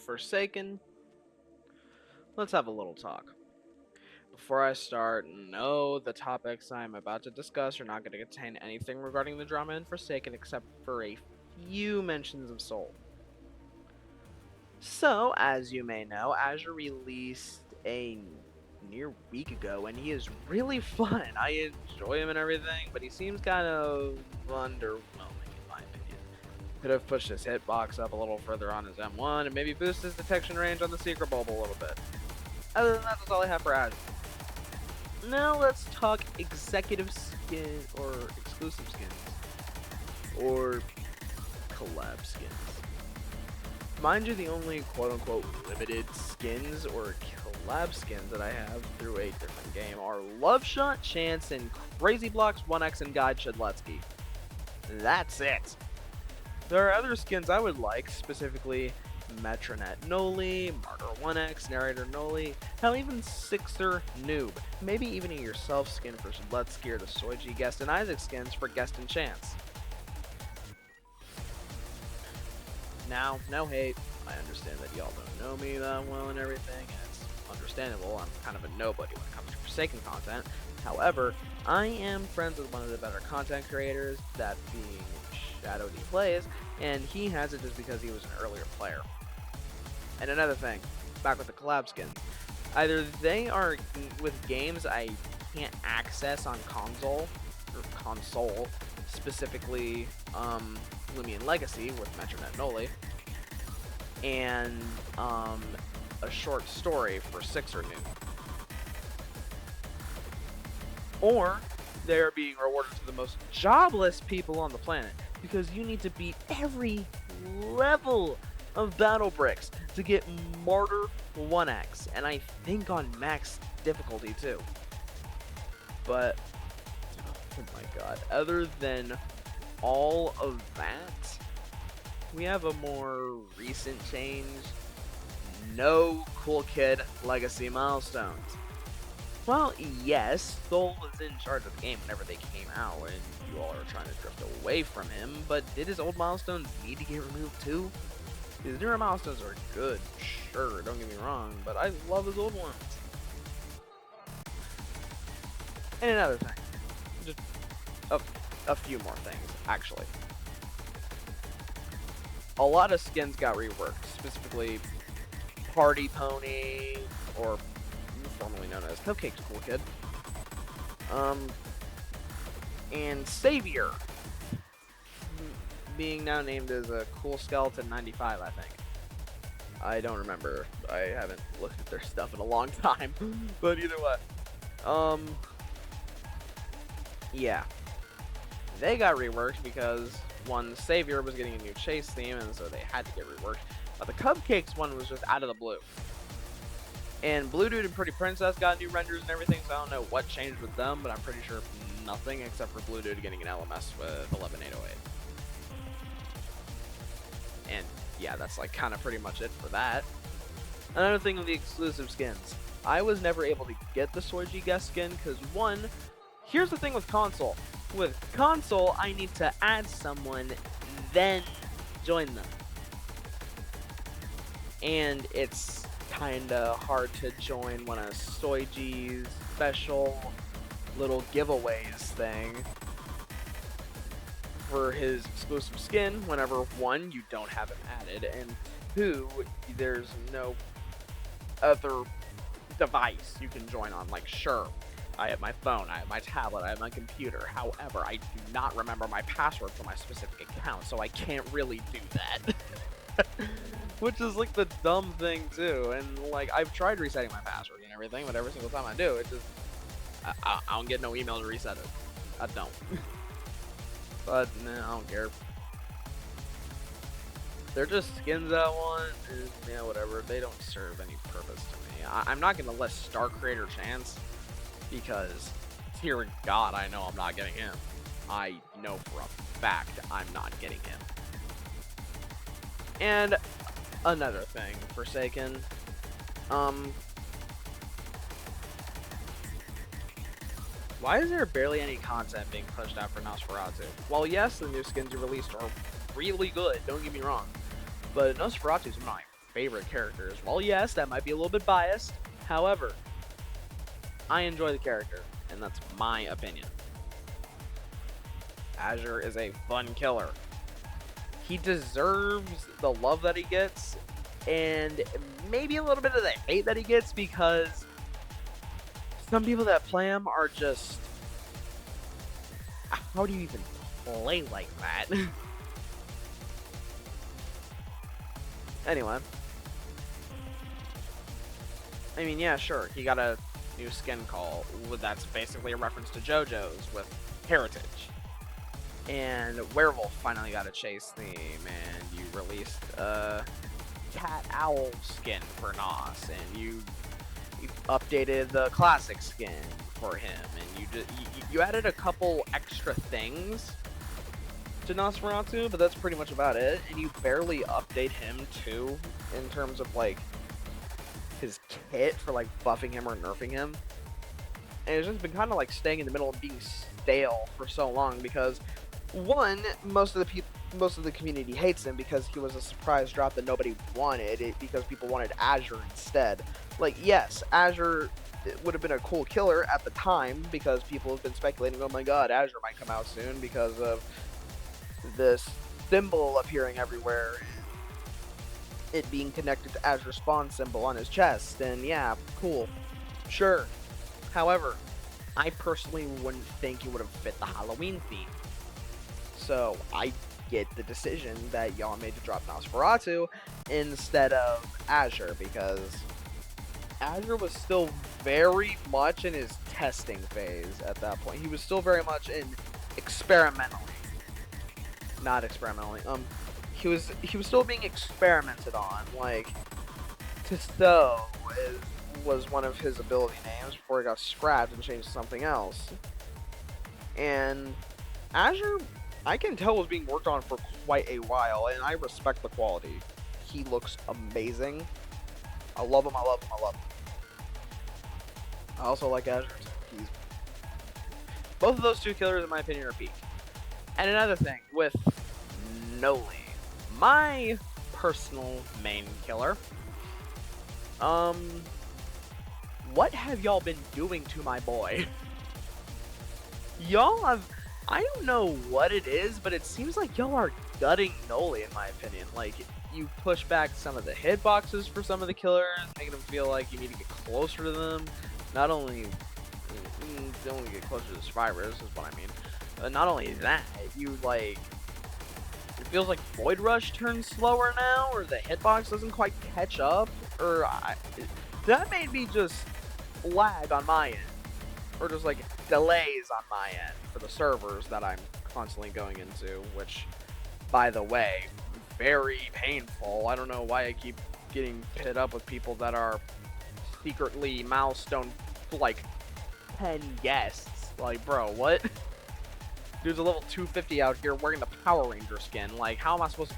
Forsaken, let's have a little talk. Before I start, no, the topics I'm about to discuss are not going to contain anything regarding the drama in Forsaken except for a few mentions of Soul. So, as you may know, Azure released a near week ago, and he is really fun. I enjoy him and everything, but he seems kind of underwhelming in my opinion. Could have pushed his hitbox up a little further on his M1, and maybe boost his detection range on the secret bulb a little bit. Other than that, that's all I have for Azure. Now let's talk executive skin, or exclusive skins, or collab skins. Mind you, the only quote-unquote limited skins or collab skins that I have through a different game are Love Shot, Chance, and Crazy Blocks 1x and Guide Shedletsky. That's it. There are other skins I would like, specifically Metronet Noli, Martyr 1x, Narrator Noli, hell even Sixer Noob, maybe even a yourself skin for Shedletsky or the Soiji Guest and Isaac skins for Guest and Chance. Now, no hate, I understand that y'all don't know me that well and everything, and it's understandable, I'm kind of a nobody when it comes to Forsaken content. However, I am friends with one of the better content creators, that being Shadow D Plays, and he has it just because he was an earlier player. And another thing, back with the collab skins, either they are with games I can't access on console, specifically, Lumion Legacy with Metronet Noli, and a short story for Sixer Noob. Or they are being rewarded to the most jobless people on the planet, because you need to beat every level of Battle Bricks to get Martyr 1x, and I think on max difficulty too. But, oh my god, other than all of that, we have a more recent change. No Cool Kid Legacy milestones. Well, yes, Soul was in charge of the game whenever they came out, and you all are trying to drift away from him, but did his old milestones need to get removed too? His newer milestones are good, sure, don't get me wrong, but I love his old ones. And another thing, just a few more things, actually. A lot of skins got reworked, specifically Party Pony, or formerly known as Cupcake's Cool Kid, and Savior, being now named as a Cool Skeleton 95, I think. I don't remember. I haven't looked at their stuff in a long time, but either way, yeah. They got reworked because, one, Savior was getting a new chase theme, and so they had to get reworked. But the Cupcakes one was just out of the blue. And Blue Dude and Pretty Princess got new renders and everything, so I don't know what changed with them, but I'm pretty sure nothing except for Blue Dude getting an LMS with 11808. And yeah, that's like kind of pretty much it for that. Another thing with the exclusive skins. I was never able to get the Soiji Guest skin because, one, here's the thing with console. With console, I need to add someone, then join them. And it's kinda hard to join when a Soiji's special little giveaways thing for his exclusive skin whenever, one, you don't have him added, and two, there's no other device you can join on. Like, sure, I have my phone, I have my tablet, I have my computer. However, I do not remember my password for my specific account, so I can't really do that. Which is like the dumb thing too. And like, I've tried resetting my password and everything, but every single time I do, it just I don't get no email to reset it. I don't. But nah, I don't care. They're just skins I want, and yeah, whatever. They don't serve any purpose to me. I'm not gonna let Star Creator Chance, because dear God, I know I'm not getting him. I know for a fact I'm not getting him. And another thing, Forsaken, why is there barely any content being pushed out for Nosferatu? Well, yes, the new skins you released are really good, don't get me wrong, but Nosferatu is one of my favorite characters. Well, yes, that might be a little bit biased. However, I enjoy the character, and that's my opinion. Azure is a fun killer. He deserves the love that he gets, and maybe a little bit of the hate that he gets, because some people that play him are just... How do you even play like that? Anyway. I mean, yeah, sure, he got a new skin call. That's basically a reference to JoJo's with Heritage. And Werewolf finally got a chase theme, and you released a Cat Owl skin for Nos, and you updated the classic skin for him, and you added a couple extra things to Nosferatu, but that's pretty much about it. And you barely update him too, in terms of like his kit for like buffing him or nerfing him. And it's just been kind of like staying in the middle and being stale for so long, because one, most of the community hates him because he was a surprise drop that nobody wanted, because people wanted Azure instead. Like, yes, Azure would have been a cool killer at the time, because people have been speculating, oh my god, Azure might come out soon because of this symbol appearing everywhere, it being connected to Azure spawn symbol on his chest, and yeah, cool, sure. However, I personally wouldn't think it would have fit the Halloween theme. So I get the decision that y'all made to drop Nosferatu instead of Azure, because Azure was still very much in his testing phase at that point. He was still very much in experimentally. Not experimentally. He was still being experimented on. Like, Tisto was one of his ability names before it got scrapped and changed to something else. And Azure, I can tell, was being worked on for quite a while, and I respect the quality. He looks amazing. I love him, I love him, I love him. I also like Azure. Both of those two killers, in my opinion, are peak. And another thing, with Noli, my personal main killer, what have y'all been doing to my boy? Y'all have, I don't know what it is, but it seems like y'all are gutting Noli, in my opinion. Like, you push back some of the hitboxes for some of the killers, making them feel like you need to get closer to them. Not only get closer to the survivors, is what I mean. Not only that, you like, it feels like Void Rush turns slower now, or the hitbox doesn't quite catch up, or that made me just lag on my end, or just like delays on my end for the servers that I'm constantly going into, which, by the way, very painful. I don't know why I keep getting hit up with people that are secretly milestone like 10 guests. Like, bro, what? Dude's a level 250 out here wearing the Power Ranger skin. Like, how am I supposed to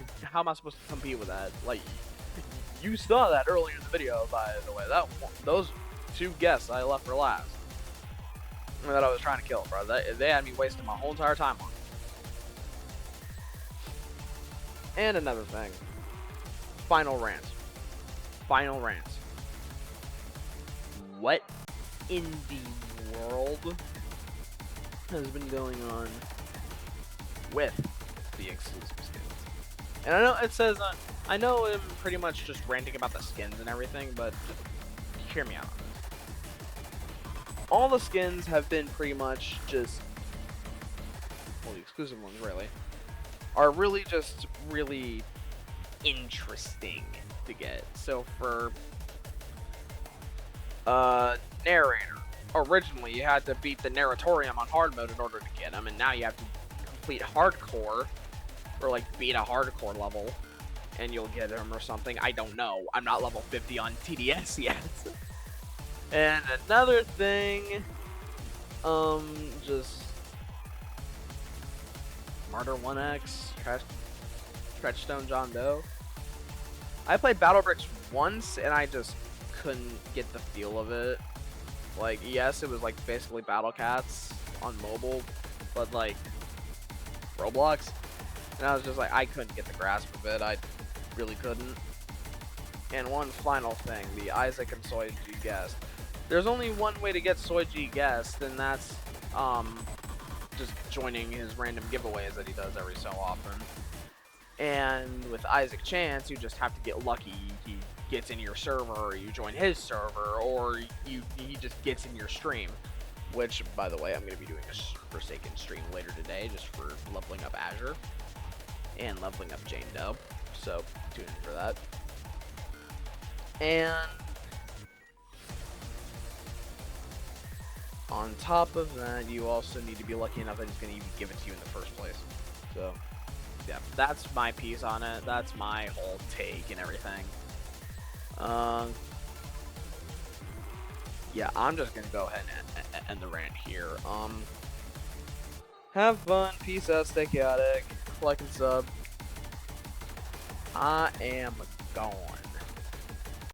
compete with that? Like, you saw that earlier in the video, by the way. Those two guests I left for last, that I was trying to kill, bro. They had me wasting my whole entire time on. And another thing. Final rant. What in the world has been going on with the exclusive skins? And I know it says, I know I'm pretty much just ranting about the skins and everything, but just hear me out on this. All the skins have been pretty much just, well, the exclusive ones really, are really just really interesting to get. So for narrator, originally you had to beat the narratorium on hard mode in order to get them, and now you have to complete hardcore, or like beat a hardcore level, and you'll get them or something. I don't know. I'm not level 50 on TDS yet. And another thing, just Martyr 1X, Stretchstone John Doe. I played Battle Bricks once, and I just couldn't get the feel of it. Like, yes, it was like basically Battle Cats on mobile, but like Roblox, and I was just like, I couldn't get the grasp of it. I really couldn't. And one final thing, the Isaac and Soy G guest. There's only one way to get Soy G guest, and that's just joining his random giveaways that he does every so often. And with Isaac Chance, you just have to get lucky. He gets in your server, or you join his server, or he just gets in your stream. Which, by the way, I'm going to be doing a Forsaken stream later today, just for leveling up Azure and leveling up Jane Doe. So tune in for that. And on top of that, you also need to be lucky enough that he's going to even give it to you in the first place. So yeah, that's my piece on it. That's my whole take and everything. Yeah, I'm just gonna go ahead and end the rant here. Have fun, peace out, stay chaotic, like and sub. I am gone.